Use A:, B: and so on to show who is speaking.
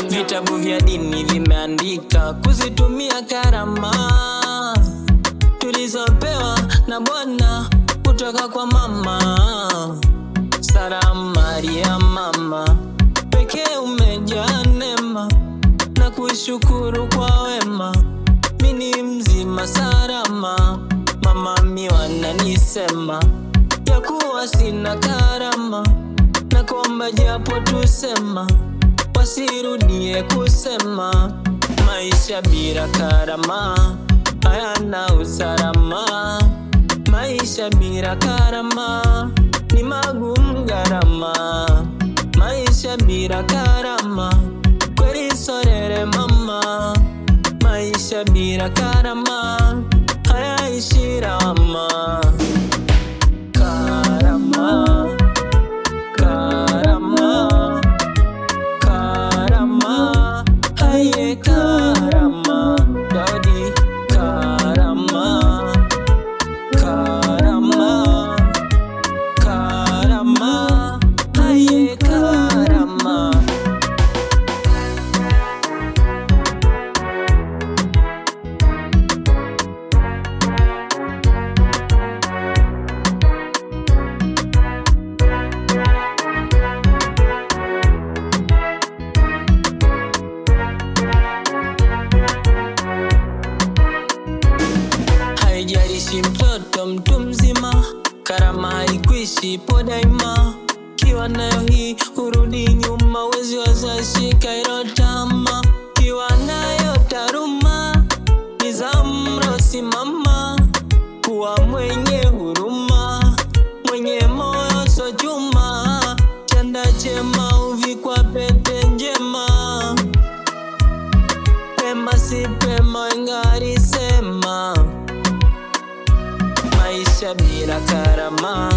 A: Vitabu vya dini vimeandika kuzitumia karama tulizopewa na Bwana kutoka kwa mama. Salamu Maria mama, pekee umejaa neema, na kushukuru kwa wema, mimi mzima salama. Mama wananisema ya kuwa sina karama, na kuomba japo tusema wasirudie kusema maisha bila karama hayana usalama. Maisha bila karama ni magumu gharama. Maisha bila karama kweli sorere mama. Maisha bila karama hayaishi lawama. Karama, karama, karama, haye karama, dadi karama, karama, karama, haye karama. Haijalishi mtoto mtu mzima, karama haikuishi ipo daima. Kiwa nayo hii urudi nyuma, wezi wazashika ilo tama. Kiwa nayo taruma, nizamu rosimama. Kuwa mwenye huruma, mwenye moyo so chuma. Chanda chema uvikwa pete njema. Pema si pema ingari sema. Maisha bila karama